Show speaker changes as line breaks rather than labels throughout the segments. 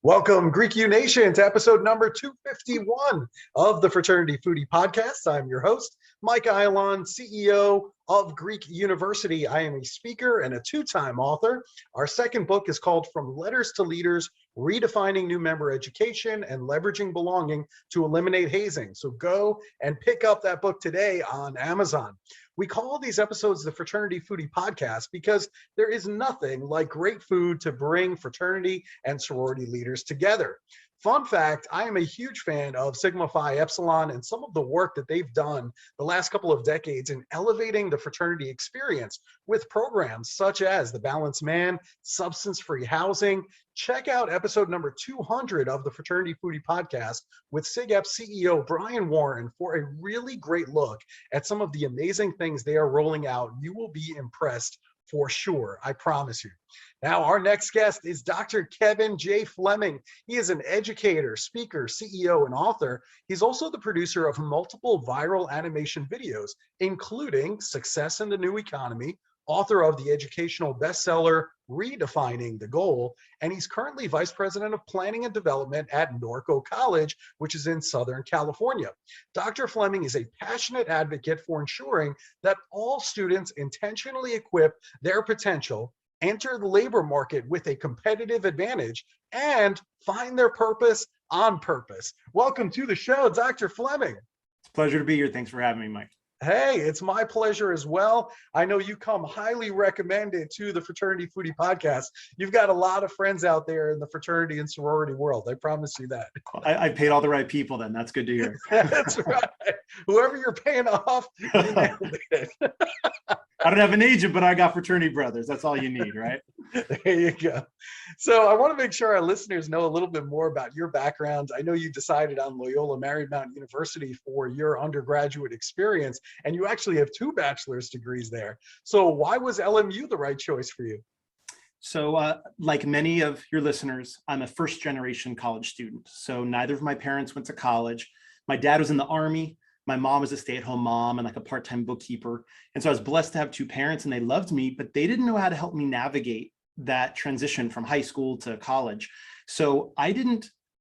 Welcome, Greek U Nation, to episode number 251 of the Fraternity Foodie Podcast. I'm your host, Mike Ilon, CEO of Greek University. I am a speaker and a two-time author. Our second book is called From Letters to Leaders, Redefining New Member Education and Leveraging Belonging to Eliminate Hazing. So go and pick up that book today on Amazon. We call these episodes the Fraternity Foodie Podcast because there is nothing like great food to bring fraternity and sorority leaders together. Fun fact, I am a huge fan of Sigma Phi Epsilon and some of the work that they've done the last couple of decades in elevating the fraternity experience with programs such as The Balanced Man, Substance-Free Housing. Check out episode number 200 of the Fraternity Foodie Podcast with SigEp CEO Brian Warren for a really great look at some of the amazing things they are rolling out. You will be impressed for sure, I promise you. Now, our next guest is Dr. Kevin J. Fleming. He is an educator, speaker, CEO, and author. He's also the producer of multiple viral animation videos, including Success in the New Economy, author of the educational bestseller, Redefining the Goal, and he's currently Vice President of Planning and Development at Norco College, which is in Southern California. Dr. Fleming is a passionate advocate for ensuring that all students intentionally equip their potential, enter the labor market with a competitive advantage, and find their purpose on purpose. Welcome to the show, Dr. Fleming.
It's a pleasure to be here. Thanks for having me, Mike.
Hey, it's my pleasure as well. I know you come highly recommended to the Fraternity Foodie Podcast. You've got a lot of friends out there in the fraternity and sorority world. I promise you that.
I paid all the right people then. That's good to hear.
That's right. Whoever you're paying off, you nailed it.
I don't have an agent, but I got fraternity brothers. That's all you need, right?
There you go. So I want to make sure our listeners know a little bit more about your background. I know you decided on Loyola Marymount University for your undergraduate experience, and you actually have 2 bachelor's degrees there. So why was LMU the right choice for you?
So like many of your listeners, I'm a first-generation college student. So neither of my parents went to college. My dad was in the Army. My mom was a stay-at-home mom and like a part-time bookkeeper. And so I was blessed to have 2 parents, and they loved me, but they didn't know how to help me navigate that transition from high school to college. So I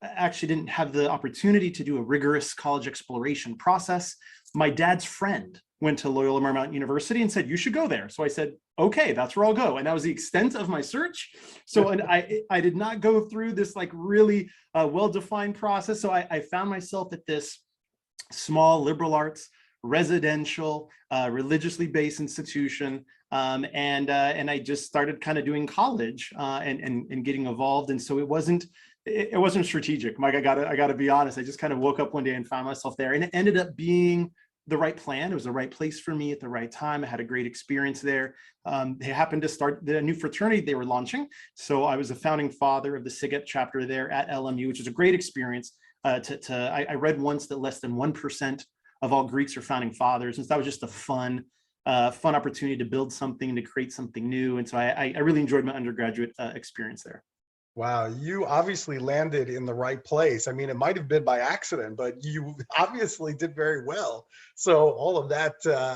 actually didn't have the opportunity to do a rigorous college exploration process. My dad's friend went to Loyola Marymount University and said, you should go there. So I said, okay, that's where I'll go. And that was the extent of my search. So and I did not go through this like really well-defined process. So I found myself at this small liberal arts, residential, religiously based institution. And I just started kind of doing college and getting involved. And so it wasn't strategic, Mike. I gotta be honest. I just kind of woke up one day and found myself there, and it ended up being the right plan. It was the right place for me at the right time. I had a great experience there. They happened to start the new fraternity they were launching. So I was a founding father of the SigEp chapter there at LMU, which was a great experience. I read once that less than 1% of all Greeks are founding fathers. And so that was just a fun opportunity to build something, to create something new. And so I really enjoyed my undergraduate experience there.
Wow, you obviously landed in the right place. I mean, it might have been by accident, but you obviously did very well. So all of that,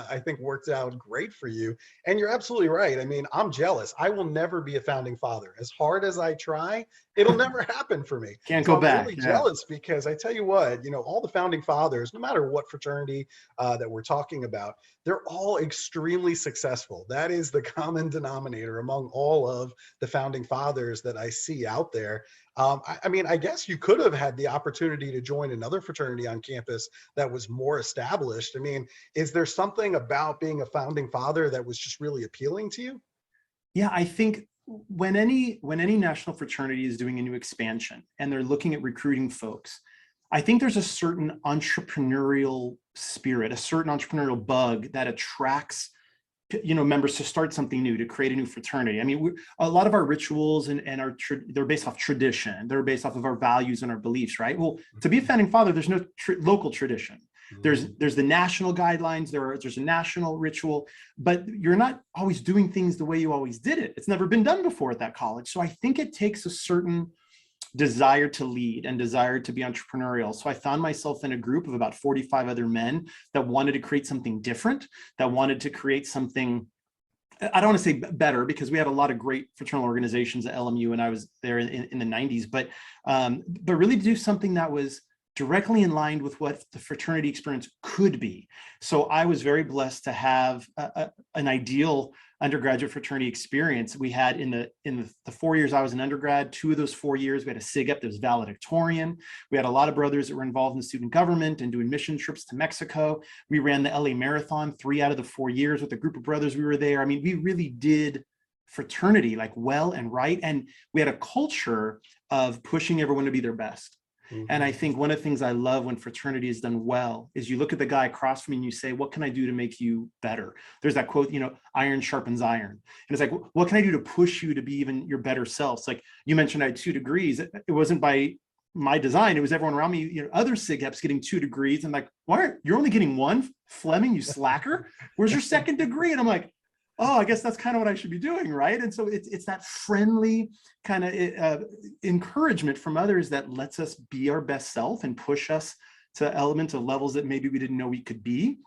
I think, worked out great for you. And you're absolutely right. I mean, I'm jealous. I will never be a founding father. As hard as I try, it'll never happen for me.
Can't go back.
I'm really jealous because I tell you what, all the founding fathers, no matter what fraternity that we're talking about, they're all extremely successful. That is the common denominator among all of the founding fathers that I see out there. I mean, I guess you could have had the opportunity to join another fraternity on campus that was more established. I mean, is there something about being a founding father that was just really appealing to you?
Yeah, I think when any national fraternity is doing a new expansion and they're looking at recruiting folks, I think there's a certain entrepreneurial spirit, a certain entrepreneurial bug that attracts members to start something new, to create a new fraternity. I mean, a lot of our rituals they're based off tradition. They're based off of our values and our beliefs, right? Well, to be a founding father, there's no local tradition. There's the national guidelines, there's a national ritual, but you're not always doing things the way you always did it. It's never been done before at that college. So I think it takes a certain desire to lead and desire to be entrepreneurial. So I found myself in a group of about 45 other men that wanted to create something different, that wanted to create something, I don't want to say better, because we had a lot of great fraternal organizations at LMU and I was there in the 90s, but really do something that was directly in line with what the fraternity experience could be. So I was very blessed to have an ideal undergraduate fraternity experience. We had in the 4 years I was an undergrad, 2 of those 4 years, we had a SigEp that was valedictorian. We had a lot of brothers that were involved in student government and doing mission trips to Mexico. We ran the LA Marathon 3 out of the 4 years with a group of brothers. We were there. I mean, we really did fraternity like well and right. And we had a culture of pushing everyone to be their best. And I think one of the things I love when fraternity is done well is you look at the guy across from you and you say, what can I do to make you better? There's that quote, iron sharpens iron. And it's like, what can I do to push you to be even your better self? It's like you mentioned I had 2 degrees. It wasn't by my design. It was everyone around me, other SigEps getting 2 degrees. I'm like, you're only getting 1, Fleming, you slacker? Where's your 2nd degree? And I'm like, oh, I guess that's kind of what I should be doing, right? And so it's that friendly kind of encouragement from others that lets us be our best self and push us to elements of levels that maybe we didn't know we could be.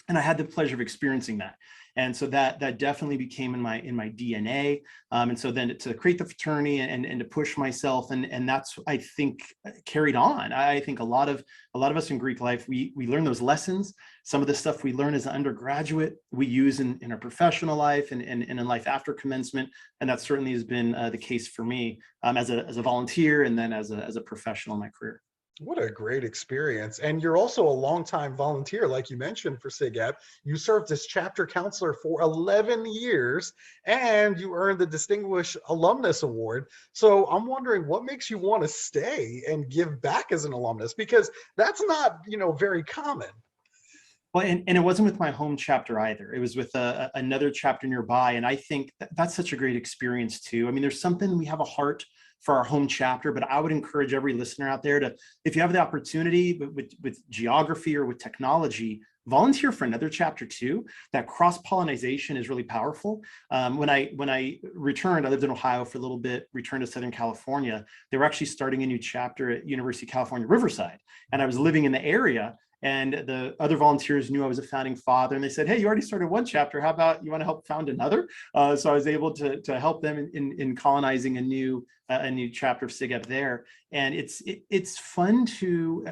And I had the pleasure of experiencing that. And so that definitely became in my DNA. And so then to create the fraternity and to push myself, and that's, I think, carried on. I think a lot of us in Greek life, we learn those lessons. Some of the stuff we learn as an undergraduate, we use in our professional life and in life after commencement. And that certainly has been the case for me as a volunteer and then as a professional in my career.
What a great experience. And you're also a longtime volunteer, like you mentioned, for SigEp. You served as chapter counselor for 11 years and you earned the Distinguished Alumnus Award. So I'm wondering what makes you want to stay and give back as an alumnus, because that's not, very common.
Well, and it wasn't with my home chapter either. It was with another chapter nearby. And I think that's such a great experience too. I mean, there's something, we have a heart for our home chapter, but I would encourage every listener out there to, if you have the opportunity with geography or with technology, volunteer for another chapter too. That cross-pollination is really powerful. When I returned, I lived in Ohio for a little bit, returned to Southern California. They were actually starting a new chapter at University of California, Riverside. And I was living in the area. And the other volunteers knew I was a founding father, and they said, hey, you already started 1 chapter. How about you want to help found another? So I was able to help them in colonizing a new chapter of SigEp there. And it's fun to,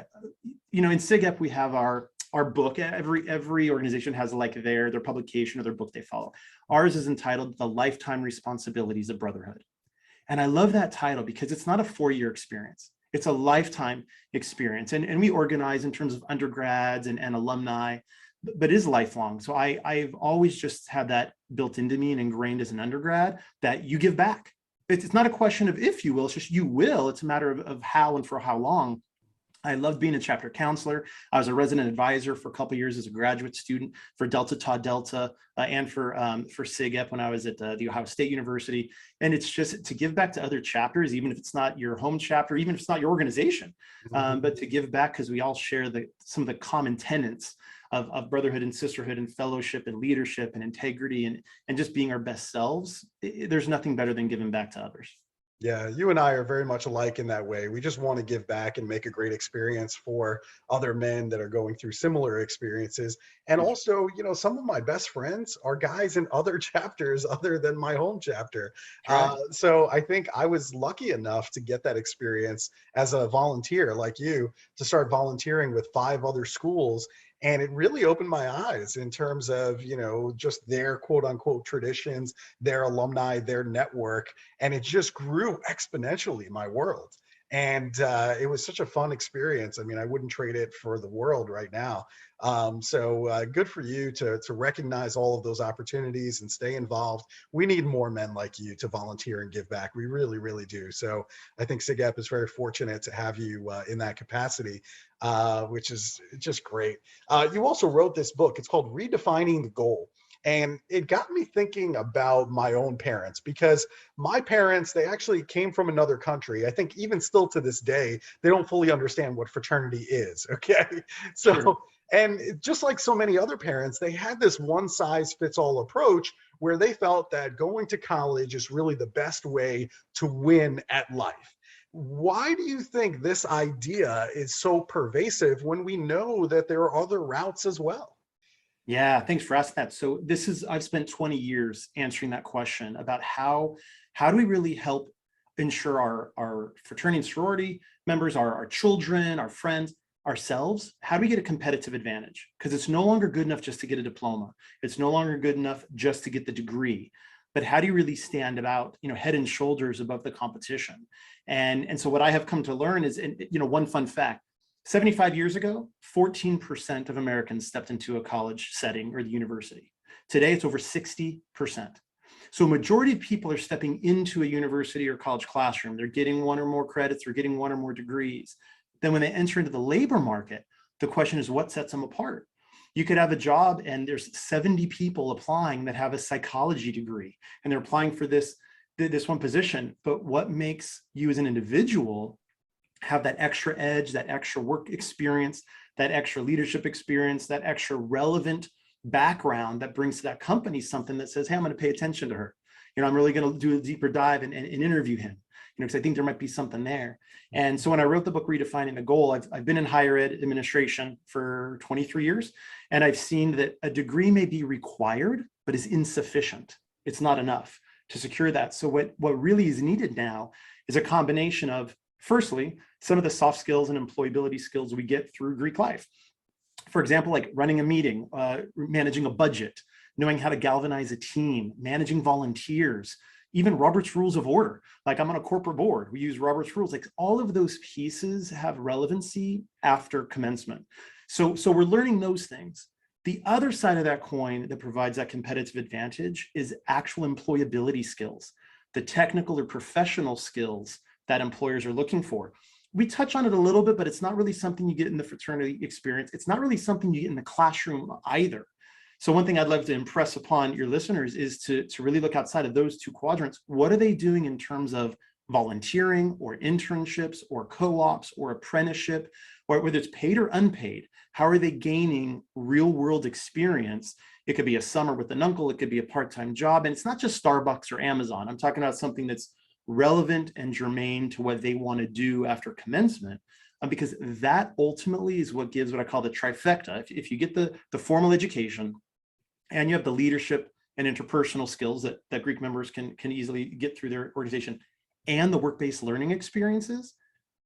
in SigEp, we have our book. Every organization has like their publication or their book they follow. Ours is entitled The Lifetime Responsibilities of Brotherhood. And I love that title because it's not a 4-year experience. It's a lifetime experience. And we organize in terms of undergrads and alumni, but it is lifelong. So I've always just had that built into me and ingrained as an undergrad that you give back. It's not a question of if you will, it's just you will. It's a matter of how and for how long. I loved being a chapter counselor. I was a resident advisor for a couple of years as a graduate student for Delta Tau Delta and for SigEp when I was at the Ohio State University. And it's just to give back to other chapters, even if it's not your home chapter, even if it's not your organization, but to give back because we all share some of the common tenets of brotherhood and sisterhood and fellowship and leadership and integrity and just being our best selves. There's nothing better than giving back to others.
Yeah, you and I are very much alike in that way. We just want to give back and make a great experience for other men that are going through similar experiences. And also, some of my best friends are guys in other chapters other than my home chapter.
Right.
So I think I was lucky enough to get that experience as a volunteer like you, to start volunteering with 5 other schools. And it really opened my eyes in terms of, just their quote unquote traditions, their alumni, their network. And it just grew exponentially, my world. And it was such a fun experience. I mean, I wouldn't trade it for the world right now. So good for you to recognize all of those opportunities and stay involved. We need more men like you to volunteer and give back. We really, really do. So I think SigEp is very fortunate to have you in that capacity, which is just great. You also wrote this book. It's called Redefining the Goal. And it got me thinking about my own parents, because my parents, they actually came from another country. I think even still to this day, they don't fully understand what fraternity is. Okay. So,
Sure.
And just like so many other parents, they had this one size fits all approach where they felt that going to college is really the best way to win at life. Why do you think this idea is so pervasive when we know that there are other routes as well?
Yeah, thanks for asking that. So I've spent 20 years answering that question about how do we really help ensure our fraternity and sorority members, our children, our friends, ourselves, how do we get a competitive advantage? Because it's no longer good enough just to get a diploma. It's no longer good enough just to get the degree. But how do you really stand about, head and shoulders above the competition? And so what I have come to learn is, one fun fact, 75 years ago, 14% of Americans stepped into a college setting or the university. Today, it's over 60%. So a majority of people are stepping into a university or college classroom. They're getting one or more credits or getting one or more degrees. Then when they enter into the labor market, the question is what sets them apart? You could have a job and there's 70 people applying that have a psychology degree and they're applying for this one position. But what makes you as an individual have that extra edge, that extra work experience, that extra leadership experience, that extra relevant background that brings to that company something that says, hey, I'm going to pay attention to her. I'm really going to do a deeper dive and interview him, because I think there might be something there. And so when I wrote the book, Redefining the Goal, I've been in higher ed administration for 23 years, and I've seen that a degree may be required, but is insufficient. It's not enough to secure that. So what really is needed now is a combination of, firstly, some of the soft skills and employability skills we get through Greek life. For example, like running a meeting, managing a budget, knowing how to galvanize a team, managing volunteers, even Robert's Rules of Order. Like I'm on a corporate board, we use Robert's Rules. Like all of those pieces have relevancy after commencement. So we're learning those things. The other side of that coin that provides that competitive advantage is actual employability skills, the technical or professional skills that employers are looking for. We touch on it a little bit, but it's not really something you get in the fraternity experience. It's not really something you get in the classroom either. So one thing I'd love to impress upon your listeners is to really look outside of those two quadrants. What are they doing in terms of volunteering or internships or co-ops or apprenticeship, or whether it's paid or unpaid? How are they gaining real world experience? It could be a summer with an uncle. It could be a part-time job. And it's not just Starbucks or Amazon. I'm talking about something that's relevant and germane to what they want to do after commencement, because that ultimately is what gives what I call the trifecta. If you get the formal education and you have the leadership and interpersonal skills that Greek members can easily get through their organization and the work-based learning experiences,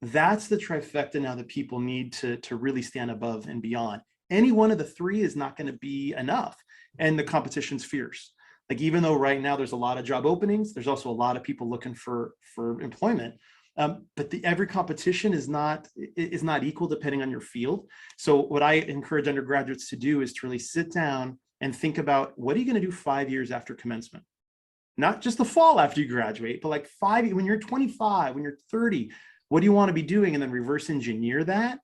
that's the trifecta now that people need to really stand above and beyond. Any one of the three is not going to be enough, and the competition's fierce. Like even though right now there's a lot of job openings, there's also a lot of people looking for employment. But every competition is not equal depending on your field. So what I encourage undergraduates to do is to really sit down and think about, what are you going to do 5 years after commencement? Not just the fall after you graduate, but like when you're 25, when you're 30, what do you want to be doing? And then reverse engineer that.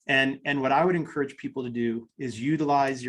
And what I would encourage people to do is utilize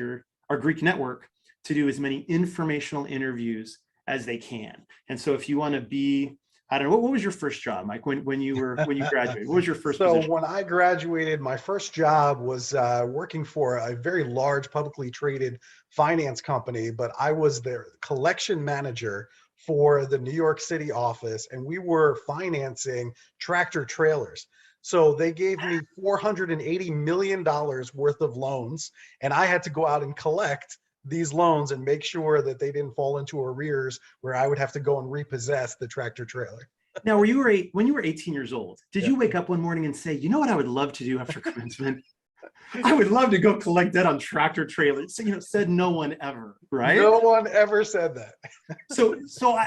our Greek network to do as many informational interviews as they can. And so if you want to be, I don't know, what was your first job, Mike, when you graduated? What was your first position?
When I graduated, my first job was working for a very large publicly traded finance company, but I was their collection manager for the New York City office, and we were financing tractor trailers. So they gave me $480 million worth of loans, and I had to go out and collect these loans and make sure that they didn't fall into arrears where I would have to go and repossess the tractor trailer.
Now, when you were 18 years old, did you wake up one morning and say, you know what I would love to do after commencement? I would love to go collect debt on tractor trailers. So, said no one ever, right?
No one ever said that.
So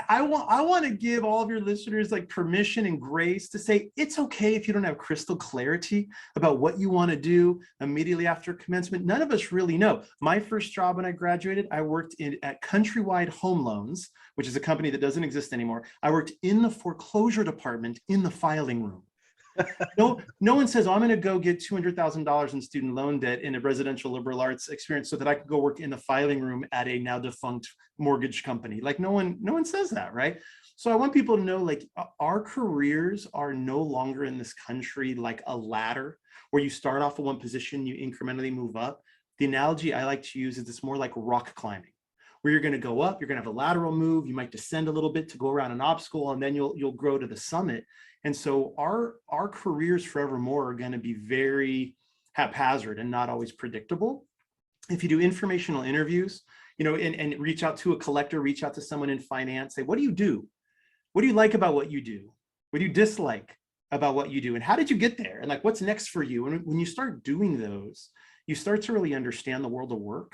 I want to give all of your listeners like permission and grace to say, it's okay if you don't have crystal clarity about what you want to do immediately after commencement. None of us really know. My first job when I graduated, I worked at Countrywide Home Loans, which is a company that doesn't exist anymore. I worked in the foreclosure department in the filing room. No one says, I'm going to go get $200,000 in student loan debt in a residential liberal arts experience so that I could go work in the filing room at a now defunct mortgage company. Like no one says that, right? So I want people to know, like, our careers are no longer in this country like a ladder where you start off at one position, you incrementally move up. The analogy I like to use is it's more like rock climbing, where you're going to go up, you're going to have a lateral move, you might descend a little bit to go around an obstacle, and then you'll grow to the summit. And so our careers forevermore are going to be very haphazard and not always predictable. If you do informational interviews, and reach out to a collector, reach out to someone in finance, say, what do you do? What do you like about what you do? What do you dislike about what you do? And how did you get there? And like, what's next for you? And when you start doing those, you start to really understand the world of work.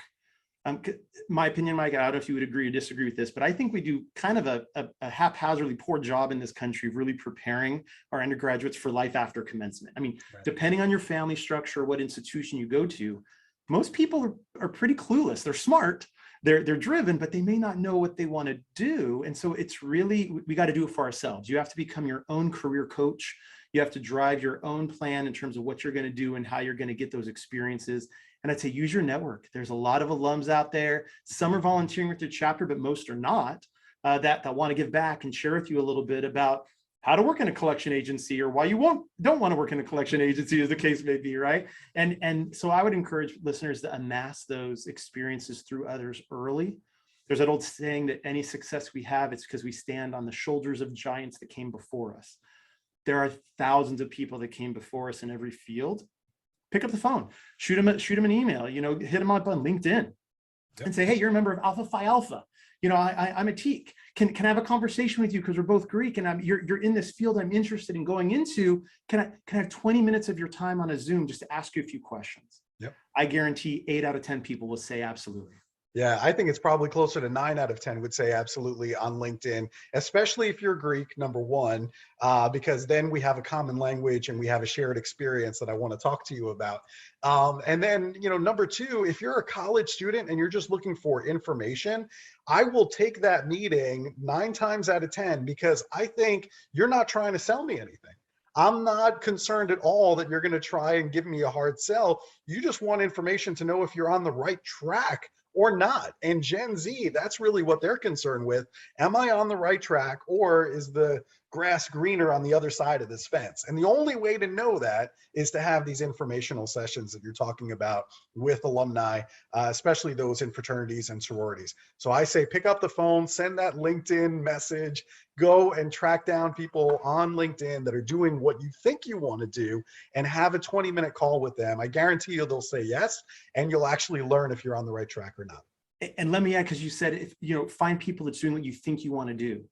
My opinion, Mike, I don't know if you would agree or disagree with this, but I think we do kind of a haphazardly poor job in this country of really preparing our undergraduates for life after commencement. I mean, right. Depending on your family structure, what institution you go to, most people are pretty clueless. They're smart, they're driven, but they may not know what they want to do. And so it's really, we got to do it for ourselves. You have to become your own career coach. You have to drive your own plan in terms of what you're going to do and how you're going to get those experiences. And I'd say use your network. There's a lot of alums out there. Some are volunteering with their chapter, but most are not, that want to give back and share with you a little bit about how to work in a collection agency, or why you don't want to work in a collection agency, as the case may be, right? And so I would encourage listeners to amass those experiences through others early. There's that old saying that any success we have, it's because we stand on the shoulders of giants that came before us. There are thousands of people that came before us in every field. Pick up the phone, shoot them an email, hit them up on LinkedIn and say, hey, you're a member of Alpha Phi Alpha. I'm a teak. Can I have a conversation with you? Because we're both Greek and you're in this field I'm interested in going into. Can I have 20 minutes of your time on a Zoom just to ask you a few questions? Yep. I guarantee 8 out of 10 people will say absolutely.
Yeah, I think it's probably closer to 9 out of 10 would say absolutely on LinkedIn, especially if you're Greek, number one, because then we have a common language and we have a shared experience that I want to talk to you about. And then, number two, if you're a college student and you're just looking for information, I will take that meeting 9 times out of 10 because I think you're not trying to sell me anything. I'm not concerned at all that you're going to try and give me a hard sell. You just want information to know if you're on the right track or not. And Gen Z, that's really what they're concerned with. Am I on the right track, or is the grass greener on the other side of this fence? And the only way to know that is to have these informational sessions that you're talking about with alumni, especially those in fraternities and sororities. So I say pick up the phone, send that LinkedIn message, go and track down people on LinkedIn that are doing what you think you want to do and have a 20-minute call with them. I guarantee you they'll say yes, and you'll actually learn if you're on the right track or not.
And let me add, because you said, find people that's doing what you think you want to do.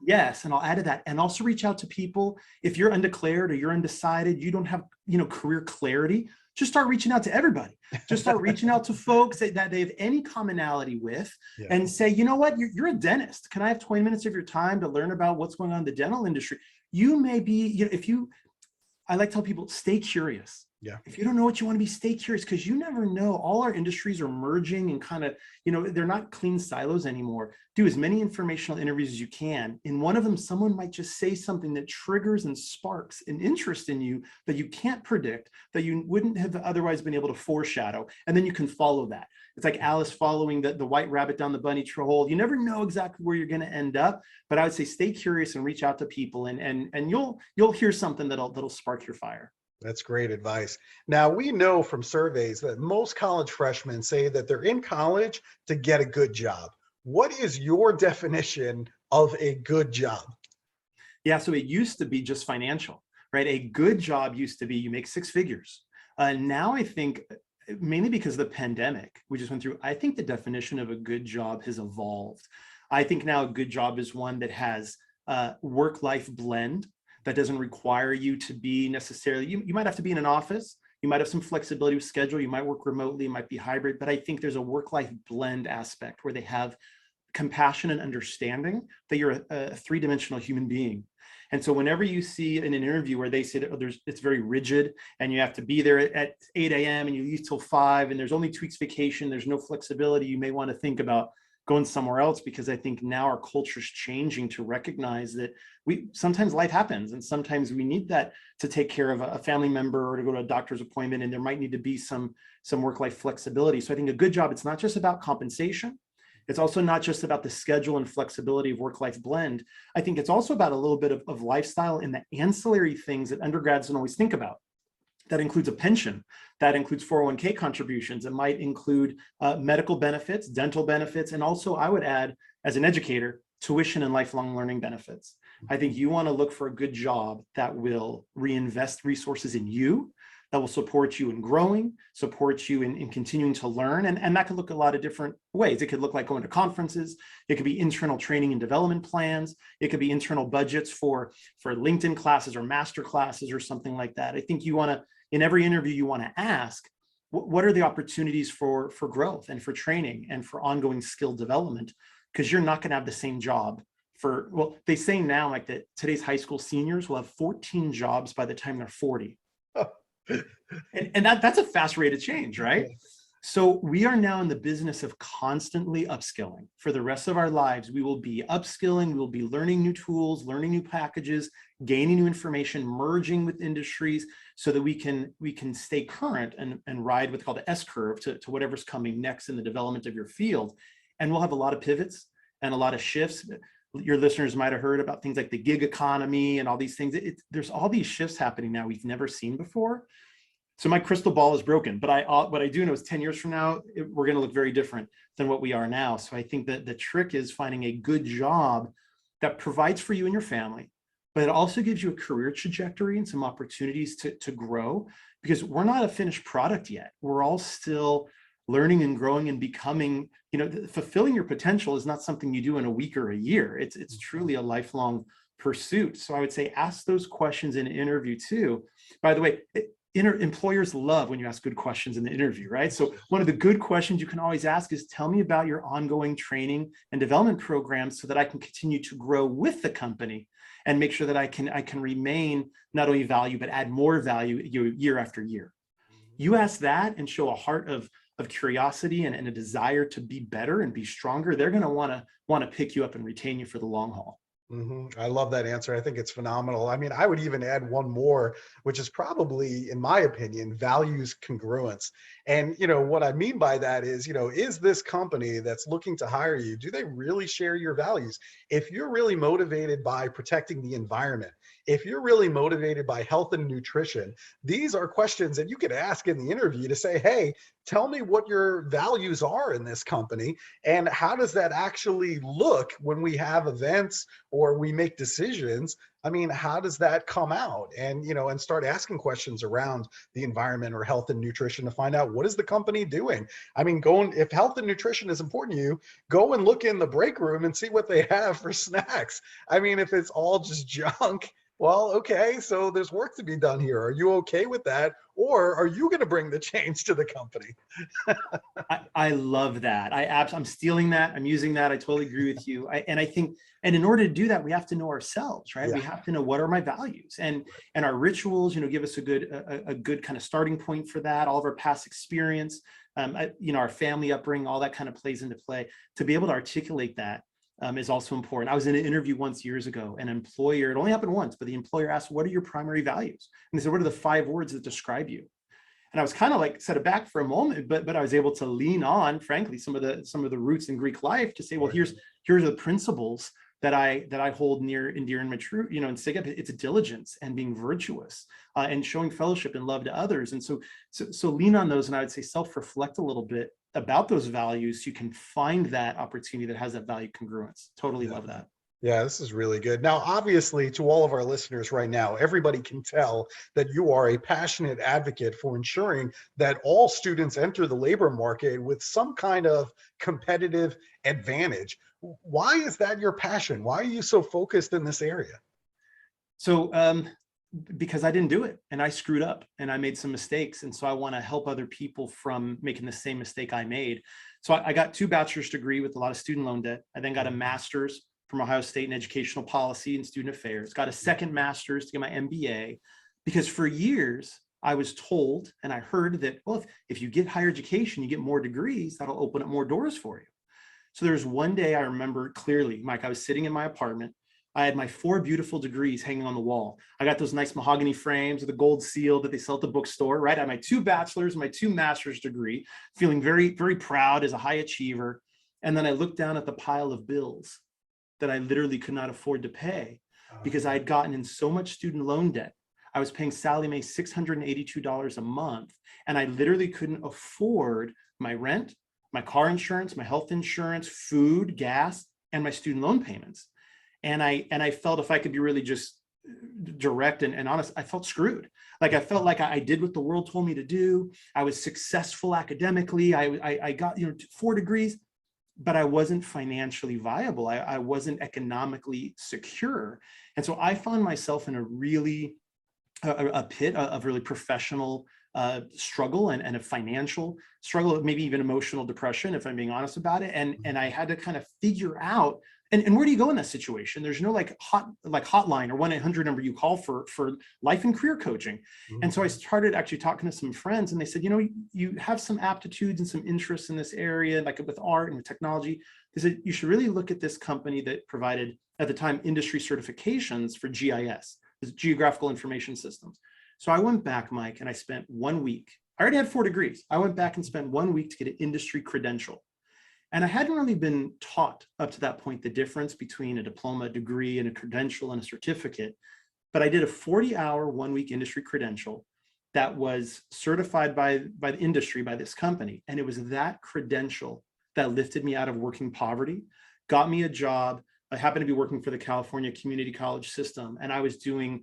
Yes, and I'll add to that. And also reach out to people. If you're undeclared or you're undecided, you don't have, career clarity, just start reaching out to everybody. Just start reaching out to folks that they have any commonality with, and say, you know what, you're a dentist. Can I have 20 minutes of your time to learn about what's going on in the dental industry? You may be, I like to tell people, stay curious. Yeah. If you don't know what you want to be, stay curious, because you never know. All our industries are merging and kind of, they're not clean silos anymore. Do as many informational interviews as you can. In one of them, someone might just say something that triggers and sparks an interest in you that you can't predict, that you wouldn't have otherwise been able to foreshadow. And then you can follow that. It's like Alice following the white rabbit down the bunny trail. You never know exactly where you're going to end up, but I would say stay curious and reach out to people, and you'll hear something that'll spark your fire.
That's great advice. Now, we know from surveys that most college freshmen say that they're in college to get a good job. What is your definition of a good job?
Yeah, so it used to be just financial, right? A good job used to be you make 6 figures. Now I think, mainly because of the pandemic we just went through, I think the definition of a good job has evolved. I think now a good job is one that has work-life blend, that doesn't require you to be necessarily, you might have to be in an office, you might have some flexibility with schedule, you might work remotely, it might be hybrid, but I think there's a work-life blend aspect where they have compassion and understanding that you're a 3-dimensional human being. And so whenever you see in an interview where they say that it's very rigid and you have to be there at 8 a.m. and you leave till 5 and there's only 2 weeks vacation, there's no flexibility, you may want to think about going somewhere else, because I think now our culture is changing to recognize that sometimes life happens and sometimes we need that to take care of a family member or to go to a doctor's appointment, and there might need to be some work-life flexibility. So I think a good job, it's not just about compensation. It's also not just about the schedule and flexibility of work-life blend. I think it's also about a little bit of lifestyle and the ancillary things that undergrads don't always think about. That includes a pension. That includes 401k contributions. It might include medical benefits, dental benefits, and also I would add, as an educator, tuition and lifelong learning benefits. I think you want to look for a good job that will reinvest resources in you, that will support you in growing, support you in continuing to learn. And that could look a lot of different ways. It could look like going to conferences. It could be internal training and development plans. It could be internal budgets for LinkedIn classes or master classes or something like that. I think you want to, in every interview, you want to ask, what are the opportunities for growth and for training and for ongoing skill development? Because you're not going to have the same job for, well, they say now like that today's high school seniors will have 14 jobs by the time they're 40. And that's a fast rate of change, right? So we are now in the business of constantly upskilling. For the rest of our lives, we will be upskilling, we will be learning new tools, learning new packages, gaining new information, merging with industries so that we can stay current and ride what's called the S curve to whatever's coming next in the development of your field. And we'll have a lot of pivots and a lot of shifts. Your listeners might have heard about things like the gig economy and all these things. There's all these shifts happening now we've never seen before. So my crystal ball is broken, but what I do know is 10 years from now, we're going to look very different than what we are now. So I think that the trick is finding a good job that provides for you and your family, but it also gives you a career trajectory and some opportunities to grow, because we're not a finished product yet. We're all still learning and growing and becoming, fulfilling your potential is not something you do in a week or a year. It's truly a lifelong pursuit. So I would say ask those questions in an interview too. By the way, employers love when you ask good questions in the interview, right? So one of the good questions you can always ask is, tell me about your ongoing training and development programs so that I can continue to grow with the company and make sure that I can remain not only value, but add more value year after year. You ask that and show a heart of curiosity and a desire to be better and be stronger, they're going to want to pick you up and retain you for the long haul.
I love that answer. I think it's phenomenal. I mean, I would even add one more, which is probably, in my opinion, values congruence. And, what I mean by that is this company that's looking to hire you, do they really share your values? If you're really motivated by protecting the environment, if you're really motivated by health and nutrition, these are questions that you could ask in the interview to say, hey, tell me what your values are in this company, and how does that actually look when we have events or we make decisions? I mean, how does that come out? And, and start asking questions around the environment or health and nutrition to find out, what is the company doing? I mean, if health and nutrition is important to you, go and look in the break room and see what they have for snacks. I mean, if it's all just junk, well, okay, so there's work to be done here. Are you okay with that? Or are you going to bring the change to the company?
I love that. I'm stealing that. I'm using that. I totally agree with you. And I think, and in order to do that, we have to know ourselves, right? Yeah. We have to know what are my values, and our rituals, give us a good kind of starting point for that. All of our past experience, our family upbringing, all that kind of plays into play. To be able to articulate that is also important. I was in an interview once years ago. An employer, it only happened once, but the employer asked, what are your primary values? And they said, what are the 5 words that describe you? And I was kind of like set aback for a moment, but I was able to lean on, frankly, some of the roots in Greek life to say, well, here's the principles that I hold near and dear and mature, in SigEp. It's diligence and being virtuous and showing fellowship and love to others. And so lean on those. And I would say self-reflect a little bit about those values so you can find that opportunity that has that value congruence. Totally love that.
Yeah, this is really good. Now, obviously, to all of our listeners right now, everybody can tell that you are a passionate advocate for ensuring that all students enter the labor market with some kind of competitive advantage. Why is that your passion? Why are you so focused in this area?
So, because I didn't do it and I screwed up and I made some mistakes. And so I want to help other people from making the same mistake I made. So I got 2 bachelor's degree with a lot of student loan debt. I then got a master's from Ohio State in educational policy and student affairs, got a second master's to get my MBA, because for years I was told and I heard that, well, if you get higher education, you get more degrees, that'll open up more doors for you. So there was one day I remember clearly, Mike, I was sitting in my apartment. I had my 4 beautiful degrees hanging on the wall. I got those nice mahogany frames with the gold seal that they sell at the bookstore, right? I had my 2 bachelor's and my 2 master's degree, feeling very, very proud as a high achiever. And then I looked down at the pile of bills that I literally could not afford to pay because I had gotten in so much student loan debt. I was paying Sallie Mae $682 a month, and I literally couldn't afford my rent, my car insurance, my health insurance, food, gas, and my student loan payments. And I felt, if I could be really just direct and honest, I felt screwed. Like I felt like I did what the world told me to do. I was successful academically. I got 4 degrees, but I wasn't financially viable. I wasn't economically secure. And so I found myself in a pit of really professional struggle and a financial struggle, maybe even emotional depression, if I'm being honest about it. And I had to kind of figure out, and where do you go in that situation? There's no hotline or 1-800 number you call for life and career coaching. Mm-hmm. And so I started actually talking to some friends, and they said, you have some aptitudes and some interests in this area, like with art and with technology. They said, you should really look at this company that provided, at the time, industry certifications for GIS, Geographical Information Systems. So I went back, Mike, and I spent 1 week. I already had 4 degrees. I went back and spent 1 week to get an industry credential. And I hadn't really been taught up to that point the difference between a diploma, a degree, and a credential and a certificate. But I did a 40-hour, 1-week industry credential that was certified by the industry, by this company. And it was that credential that lifted me out of working poverty, got me a job. I happened to be working for the California Community College system, and I was doing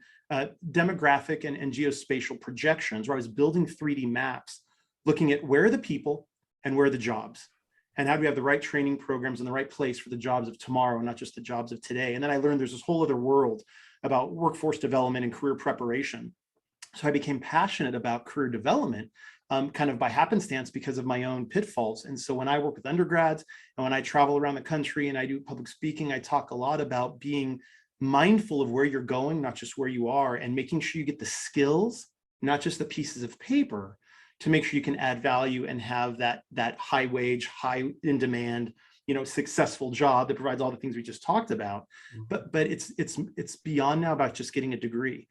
demographic and geospatial projections, where I was building 3D maps, looking at where are the people and where are the jobs, and how do we have the right training programs in the right place for the jobs of tomorrow, not just the jobs of today. And then I learned there's this whole other world about workforce development and career preparation. So I became passionate about career development, kind of by happenstance because of my own pitfalls. And so when I work with undergrads and when I travel around the country and I do public speaking, I talk a lot about being mindful of where you're going, not just where you are, and making sure you get the skills, not just the pieces of paper, to make sure you can add value and have that high wage, high in demand, successful job that provides all the things we just talked about. Mm-hmm. But it's beyond now about just getting a degree.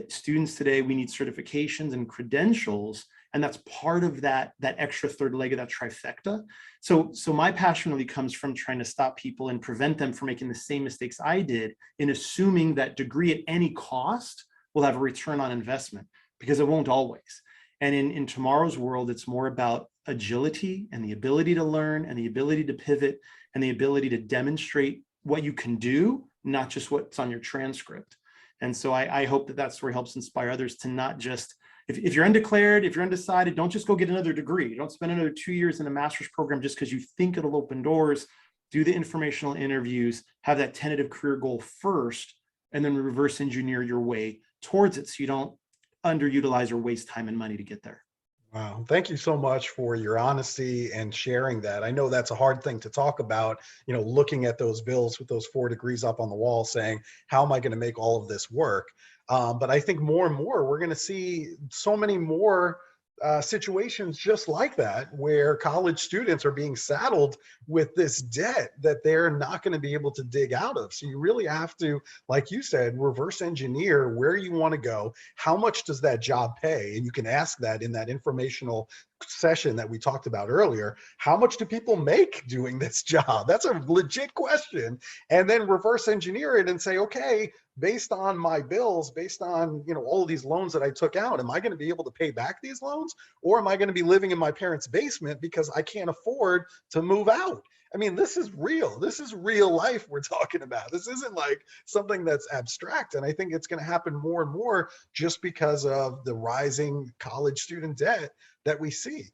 Students today, we need certifications and credentials, and that's part of that extra third leg of that trifecta. So my passion really comes from trying to stop people and prevent them from making the same mistakes I did in assuming that degree at any cost will have a return on investment, because it won't always. And in tomorrow's world, it's more about agility and the ability to learn and the ability to pivot and the ability to demonstrate what you can do, not just what's on your transcript. And so I hope that that's where it helps inspire others to not just, if you're undeclared, if you're undecided, don't just go get another degree. Don't spend another 2 years in a master's program just because you think it'll open doors. Do the informational interviews, have that tentative career goal first, and then reverse engineer your way towards it so you don't underutilize or waste time and money to get there.
Wow. Thank you so much for your honesty and sharing that. I know that's a hard thing to talk about, looking at those bills with those 4 degrees up on the wall saying, how am I going to make all of this work? But I think more and more, we're going to see so many more situations just like that, where college students are being saddled with this debt that they're not going to be able to dig out of. So you really have to, like you said, reverse engineer where you want to go. How much does that job pay? And you can ask that in that informational session that we talked about earlier. How much do people make doing this job? That's a legit question. And then reverse engineer it and say, okay, based on my bills, based on all of these loans that I took out, am I going to be able to pay back these loans, or am I going to be living in my parents' basement because I can't afford to move out? I mean, this is real. This is real life we're talking about. This isn't like something that's abstract. And I think it's going to happen more and more just because of the rising college student debt that we see.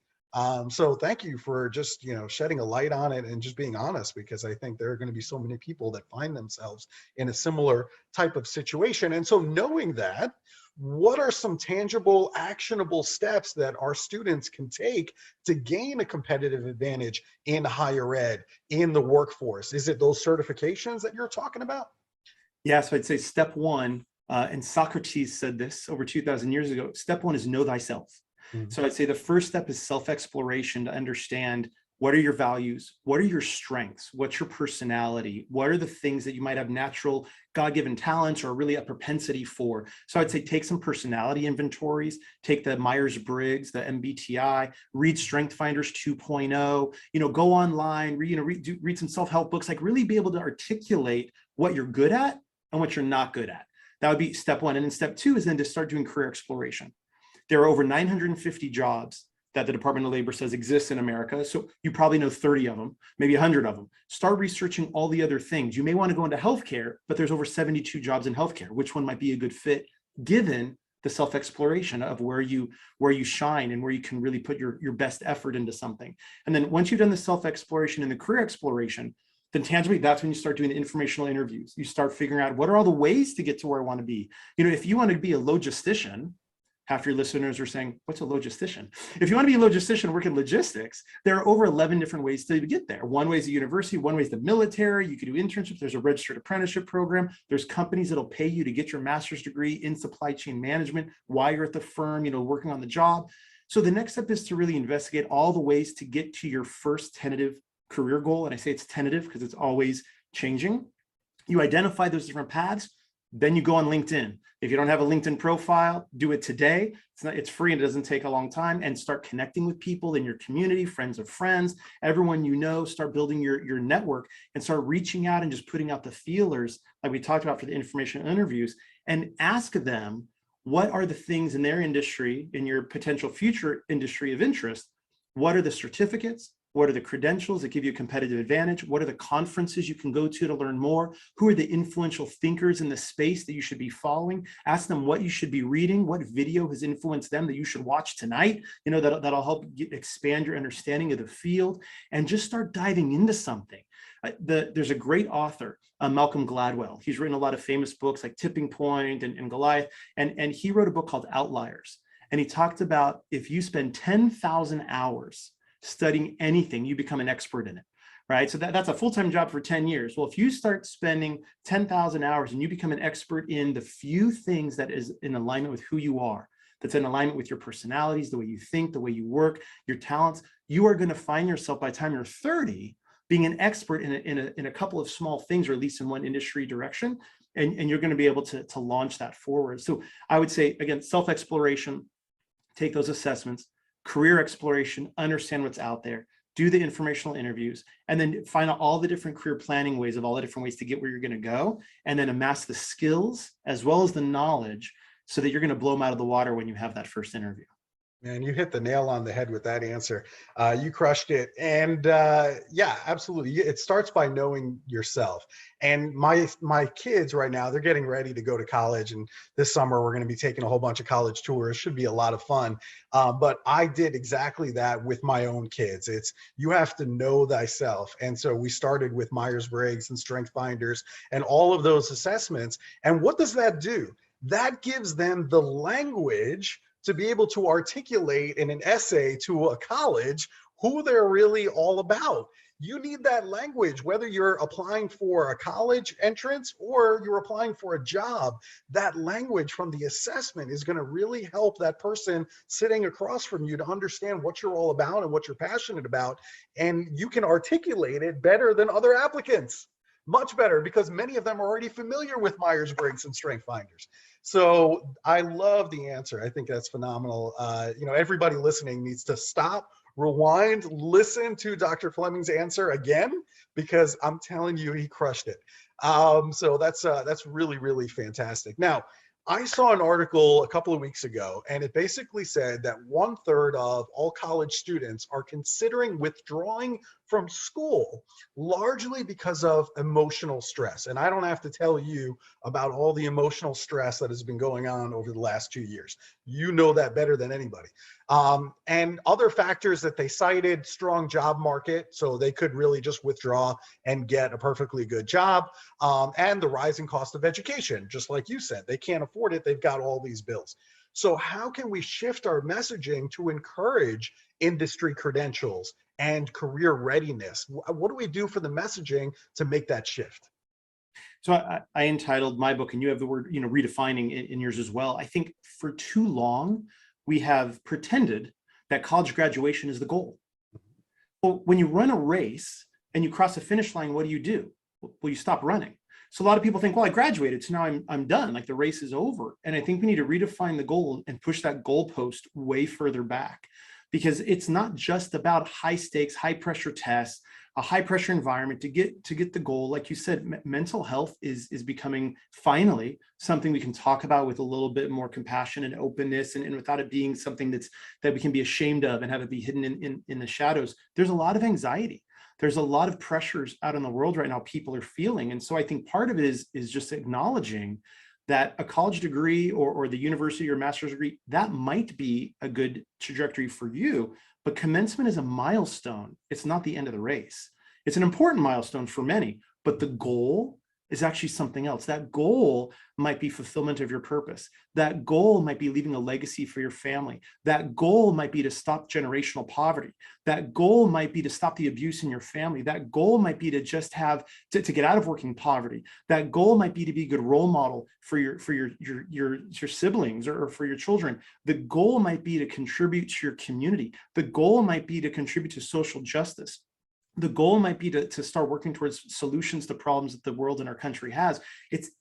So thank you for just, shedding a light on it and just being honest, because I think there are going to be so many people that find themselves in a similar type of situation. And so knowing that, what are some tangible, actionable steps that our students can take to gain a competitive advantage in higher ed, in the workforce? Is it those certifications that you're talking about?
Yeah, so I'd say step one, and Socrates said this over 2,000 years ago, step one is know thyself. Mm-hmm. So I'd say the first step is self-exploration, to understand what are your values, what are your strengths, what's your personality, what are the things that you might have natural God-given talents or really a propensity for. So I'd say take some personality inventories, take the Myers-Briggs, the MBTI, read Strength Finders 2.0, go online, read some self-help books, like really be able to articulate what you're good at and what you're not good at. That would be step one. And then step two is then to start doing career exploration. There are over 950 jobs that the Department of Labor says exists in America. So you probably know 30 of them, maybe 100 of them. Start researching all the other things. You may want to go into healthcare, but there's over 72 jobs in healthcare. Which one might be a good fit given the self-exploration of where you shine and where you can really put your best effort into something. And then once you've done the self-exploration and the career exploration, then tangibly, that's when you start doing the informational interviews. You start figuring out what are all the ways to get to where I want to be. If you want to be a logistician, half your listeners are saying, what's a logistician? If you want to be a logistician, work in logistics, there are over 11 different ways to get there. One way is the university, one way is the military. You can do internships. There's a registered apprenticeship program. There's companies that'll pay you to get your master's degree in supply chain management while you're at the firm, working on the job. So the next step is to really investigate all the ways to get to your first tentative career goal. And I say it's tentative because it's always changing. You identify those different paths. Then you go on LinkedIn. If you don't have a LinkedIn profile, do it today. It's free and it doesn't take a long time, and start connecting with people in your community, friends of friends, everyone start building your network and start reaching out and just putting out the feelers like we talked about for the information interviews, and ask them what are the things in their industry, in your potential future industry of interest. What are the certificates? What are the credentials that give you a competitive advantage? What are the conferences you can go to learn more? Who are the influential thinkers in the space that you should be following? Ask them what you should be reading, what video has influenced them that you should watch tonight, that'll help expand your understanding of the field, and just start diving into something. There's a great author, Malcolm Gladwell. He's written a lot of famous books like Tipping Point and Goliath, and he wrote a book called Outliers. And he talked about if you spend 10,000 hours studying anything, you become an expert in it, right? So that's a full-time job for 10 years. Well, if you start spending 10,000 hours and you become an expert in the few things that is in alignment with who you are, that's in alignment with your personalities, the way you think, the way you work, your talents, you are going to find yourself by the time you're 30 being an expert in a couple of small things, or at least in one industry direction, and you're going to be able to launch that forward. So I would say, again, self-exploration, take those assessments, career exploration, understand what's out there, do the informational interviews, and then find out all the different career planning ways of all the different ways to get where you're going to go, and then amass the skills as well as the knowledge so that you're going to blow them out of the water when you have that first interview.
Man, you hit the nail on the head with that answer. You crushed it. And yeah, absolutely. It starts by knowing yourself. And my kids right now, they're getting ready to go to college. And this summer, we're going to be taking a whole bunch of college tours. Should be a lot of fun. But I did exactly that with my own kids. You have to know thyself. And so we started with Myers-Briggs and Strength Finders and all of those assessments. And what does that do? That gives them the language to be able to articulate in an essay to a college who they're really all about. You need that language, whether you're applying for a college entrance or you're applying for a job. That language from the assessment is going to really help that person sitting across from you to understand what you're all about and what you're passionate about. And you can articulate it better than other applicants. Much better, because many of them are already familiar with Myers-Briggs and Strength Finders. So I love the answer. I think that's phenomenal. Everybody listening needs to stop, rewind, listen to Dr. Fleming's answer again, because I'm telling you, he crushed it. So that's really, really fantastic. Now, I saw an article a couple of weeks ago, and it basically said that 1/3 of all college students are considering withdrawing from school, largely because of emotional stress. And I don't have to tell you about all the emotional stress that has been going on over the last 2 years. You know that better than anybody. And other factors that they cited: strong job market, so they could really just withdraw and get a perfectly good job, and the rising cost of education. Just like you said, they can't afford it. They've got all these bills. So how can we shift our messaging to encourage industry credentials and career readiness? What do we do for the messaging to make that shift?
So I entitled my book, and you have the word, redefining in yours as well. I think for too long, we have pretended that college graduation is the goal. Well, when you run a race and you cross the finish line, what do? Well, you stop running. So a lot of people think, well, I graduated, so now I'm done, like the race is over. And I think we need to redefine the goal and push that goalpost way further back, because it's not just about high stakes, high pressure tests, a high pressure environment to get the goal. Like you said, mental health is becoming finally something we can talk about with a little bit more compassion and openness, and without it being something that we can be ashamed of and have it be hidden in the shadows. There's a lot of anxiety. There's a lot of pressures out in the world right now people are feeling. And so I think part of it is just acknowledging that a college degree or the university or master's degree, that might be a good trajectory for you, but commencement is a milestone. It's not the end of the race. It's an important milestone for many, but the goal is actually something else. That goal might be fulfillment of your purpose. That goal might be leaving a legacy for your family. That goal might be to stop generational poverty. That goal might be to stop the abuse in your family. That goal might be to just have to get out of working poverty. That goal might be to be a good role model for your siblings or for your children. The goal might be to contribute to your community. The goal might be to contribute to social justice. The goal might be to start working towards solutions to problems that the world and our country has.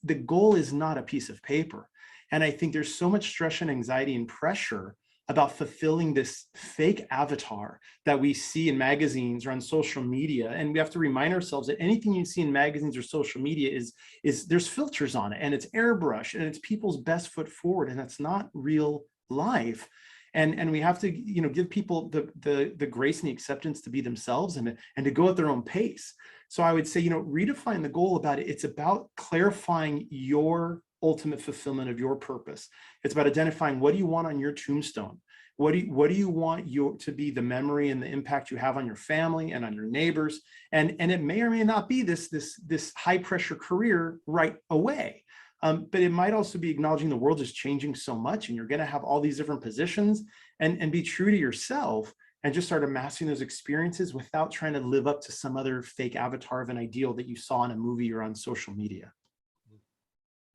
The goal is not a piece of paper. And I think there's so much stress and anxiety and pressure about fulfilling this fake avatar that we see in magazines or on social media. And we have to remind ourselves that anything you see in magazines or social media is there's filters on it, and it's airbrushed, and it's people's best foot forward, and that's not real life. And we have to, give people the grace and the acceptance to be themselves and to go at their own pace. So I would say, redefine the goal about it. It's about clarifying your ultimate fulfillment of your purpose. It's about identifying, what do you want on your tombstone? What do you want to be the memory and the impact you have on your family and on your neighbors? And it may or may not be this high pressure career right away. But it might also be acknowledging the world is changing so much, and you're going to have all these different positions, and be true to yourself and just start amassing those experiences without trying to live up to some other fake avatar of an ideal that you saw in a movie or on social media.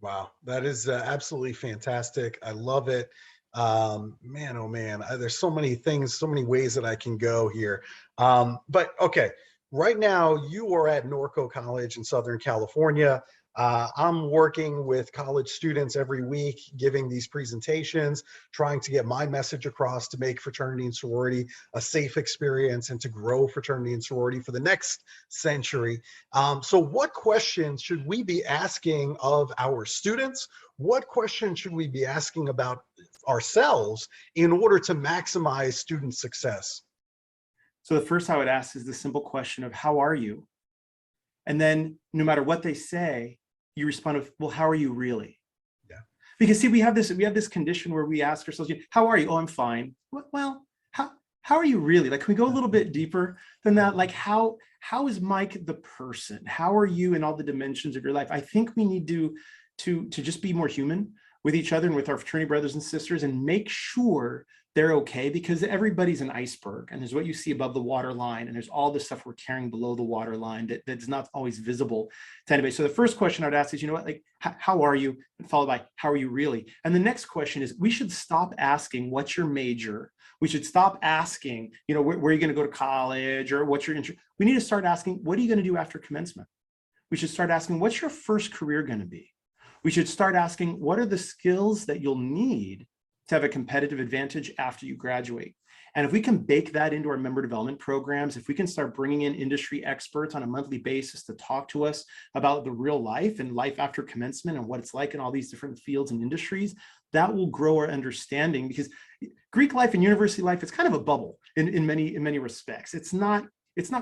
Wow, that is absolutely fantastic. I love it. Man, oh man, there's so many things, so many ways that I can go here. But okay, right now you are at Norco College in Southern California. I'm working with college students every week, giving these presentations, trying to get my message across to make fraternity and sorority a safe experience and to grow fraternity and sorority for the next century. So what questions should we be asking of our students? What questions should we be asking about ourselves in order to maximize student success?
So the first I would ask is the simple question of, how are you? And then no matter what they say, you respond with, well, how are you really?
Yeah.
Because see, we have this condition where we ask ourselves, how are you? Oh, I'm fine. Well, how are you really? Like, can we go a little bit deeper than that? Like, how is Mike the person? How are you in all the dimensions of your life? I think we need to just be more human with each other and with our fraternity brothers and sisters, and make sure they're okay, because everybody's an iceberg, and there's what you see above the water line, and there's all the stuff we're carrying below the water line that's not always visible to anybody. So the first question I'd ask is, like, how are you? And followed by, how are you really? And the next question is, we should stop asking, what's your major? We should stop asking, where are you going to go to college, or what's your interest? We need to start asking, what are you going to do after commencement? We should start asking, what's your first career going to be? We should start asking, what are the skills that you'll need to have a competitive advantage after you graduate? And if we can bake that into our member development programs, if we can start bringing in industry experts on a monthly basis to talk to us about the real life and life after commencement and what it's like in all these different fields and industries, that will grow our understanding. Because Greek life and university life is kind of a bubble in many respects. It's not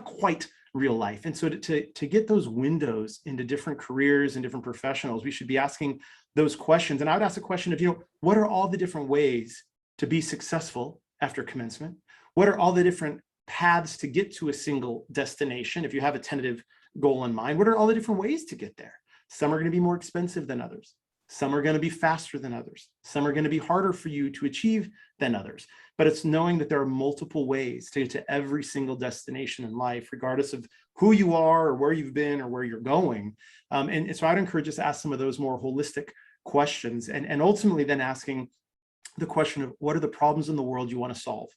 quite real life. And so to get those windows into different careers and different professionals, we should be asking those questions. And I would ask the question of, what are all the different ways to be successful after commencement? What are all the different paths to get to a single destination? If you have a tentative goal in mind, what are all the different ways to get there? Some are going to be more expensive than others. Some are going to be faster than others. Some are going to be harder for you to achieve than others. But it's knowing that there are multiple ways to get to every single destination in life, regardless of who you are or where you've been or where you're going. And so I'd encourage us to ask some of those more holistic questions, and ultimately then asking the question of, what are the problems in the world you want to solve?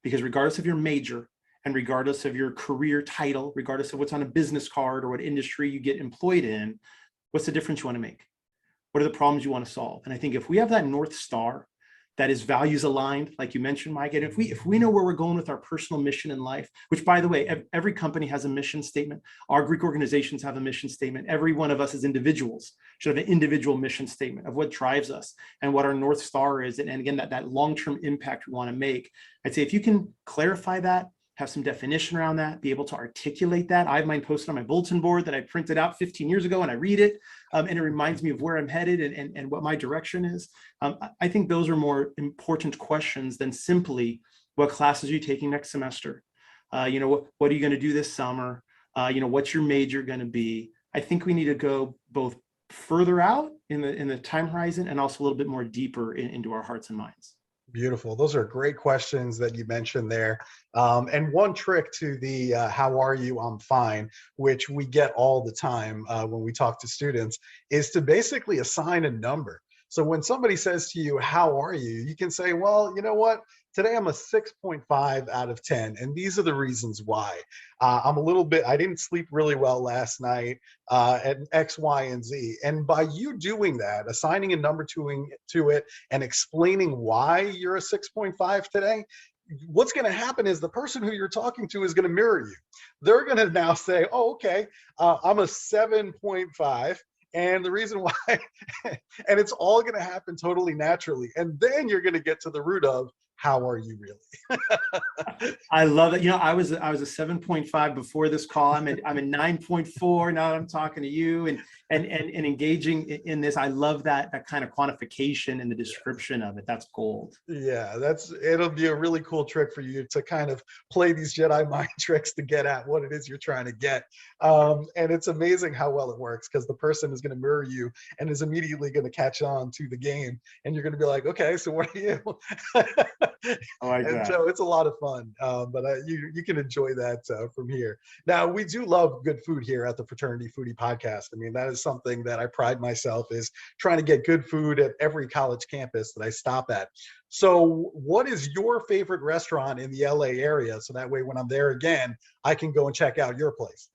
Because regardless of your major, and regardless of your career title, regardless of what's on a business card or what industry you get employed in, what's the difference you want to make? What are the problems you want to solve? And I think if we have that North Star, that is values aligned, like you mentioned, Mike. And if we know where we're going with our personal mission in life, which, by the way, every company has a mission statement. Our Greek organizations have a mission statement. Every one of us as individuals should have an individual mission statement of what drives us and what our North Star is. And again, that long-term impact we want to make. I'd say if you can clarify that, have some definition around that, be able to articulate that. I have mine posted on my bulletin board that I printed out 15 years ago, and I read it, and it reminds me of where I'm headed and what my direction is. I think those are more important questions than simply what classes are you taking next semester? What are you going to do this summer? What's your major going to be? I think we need to go both further out in the time horizon and also a little bit more deeper into our hearts and minds.
Beautiful. Those are great questions that you mentioned there. And one trick to the how are you, I'm fine, which we get all the time when we talk to students, is to basically assign a number. So when somebody says to you, how are you? You can say, well, you know what? Today I'm a 6.5 out of 10. And these are the reasons why. I didn't sleep really well last night and X, Y, and Z. And by you doing that, assigning a number to it and explaining why you're a 6.5 today, what's going to happen is the person who you're talking to is going to mirror you. They're going to now say, oh, okay, I'm a 7.5. And the reason why, and it's all going to happen totally naturally. And then you're going to get to the root of, how are you really?
I love it. I was a 7.5 before this call. I'm a 9.4 now that I'm talking to you and engaging in this. I love that kind of quantification in the description of it. That's gold.
Yeah, it'll be a really cool trick for you to kind of play these Jedi mind tricks to get at what it is you're trying to get. And it's amazing how well it works, because the person is going to mirror you and is immediately going to catch on to the game. And you're going to be like, okay, so what are you? And so it's a lot of fun, but you can enjoy that from here. Now, we do love good food here at the Fraternity Foodie Podcast. I mean, that is something that I pride myself is trying to get good food at every college campus that I stop at. So what is your favorite restaurant in the LA area? So that way, when I'm there again, I can go and check out your place.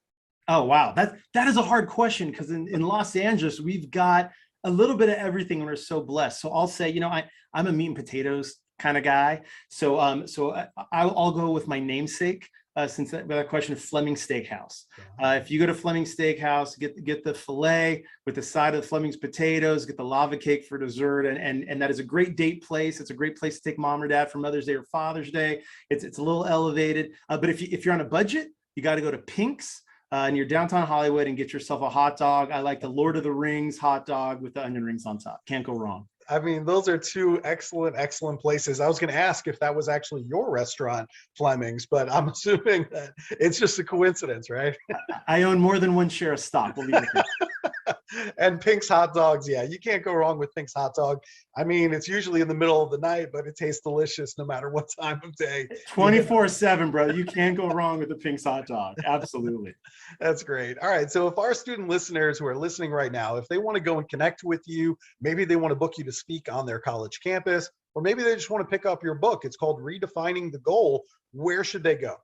Oh, wow. That is a hard question, because in Los Angeles, we've got a little bit of everything and we're so blessed. So I'll say, I'm a meat and potatoes kind of guy. So I'll go with my namesake, since that question of Fleming Steakhouse. If you go to Fleming Steakhouse, get the filet with the side of the Fleming's potatoes, get the lava cake for dessert, and that is a great date place. It's a great place to take mom or dad for Mother's Day or Father's Day. It's a little elevated, but if you're on a budget, you got to go to Pink's. And you're downtown Hollywood and get yourself a hot dog. I like the Lord of the Rings hot dog with the onion rings on top. Can't go wrong.
I mean, those are two excellent places. I was going to ask if that was actually your restaurant, Fleming's, but I'm assuming that it's just a coincidence, right?
I own more than one share of stock. We'll leave it there.
And Pink's hot dogs, yeah, you can't go wrong with Pink's hot dog. I mean, it's usually in the middle of the night, but it tastes delicious no matter what time of day.
24/7, bro. You can't go wrong with the Pink's hot dog. Absolutely.
That's great. All right. So if our student listeners who are listening right now, if they want to go and connect with you, maybe they want to book you to speak on their college campus, or maybe they just want to pick up your book. It's called Redefining the Goal. Where should they go?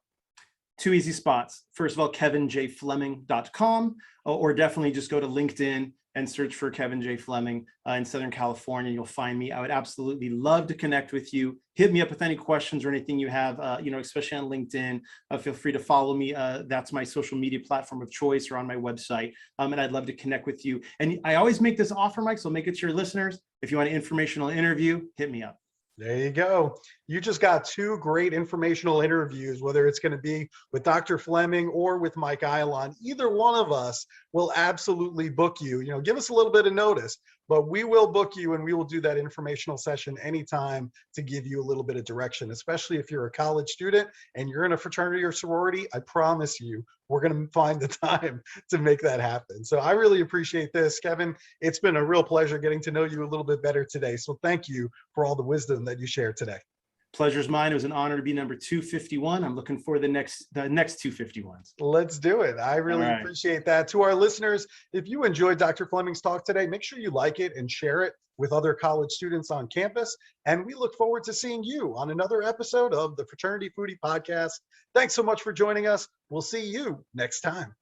Two easy spots. First of all, kevinjfleming.com, or definitely just go to LinkedIn and search for Kevin J. Fleming in Southern California. You'll find me. I would absolutely love to connect with you. Hit me up with any questions or anything you have, especially on LinkedIn. Feel free to follow me. That's my social media platform of choice, or on my website. And I'd love to connect with you. And I always make this offer, Mike, so make it to your listeners. If you want an informational interview, hit me up.
There you go. You just got two great informational interviews, whether it's going to be with Dr. Fleming or with Mike Ialon. Either one of us will absolutely book you. Give us a little bit of notice, but we will book you, and we will do that informational session anytime to give you a little bit of direction, especially if you're a college student and you're in a fraternity or sorority. I promise you, we're going to find the time to make that happen. So I really appreciate this, Kevin. It's been a real pleasure getting to know you a little bit better today. So thank you for all the wisdom that you shared today.
Pleasure's mine. It was an honor to be number 251. I'm looking for the next 251s.
Let's do it. I really appreciate that. To our listeners, if you enjoyed Dr. Fleming's talk today, make sure you like it and share it with other college students on campus. And we look forward to seeing you on another episode of the Fraternity Foodie Podcast. Thanks so much for joining us. We'll see you next time.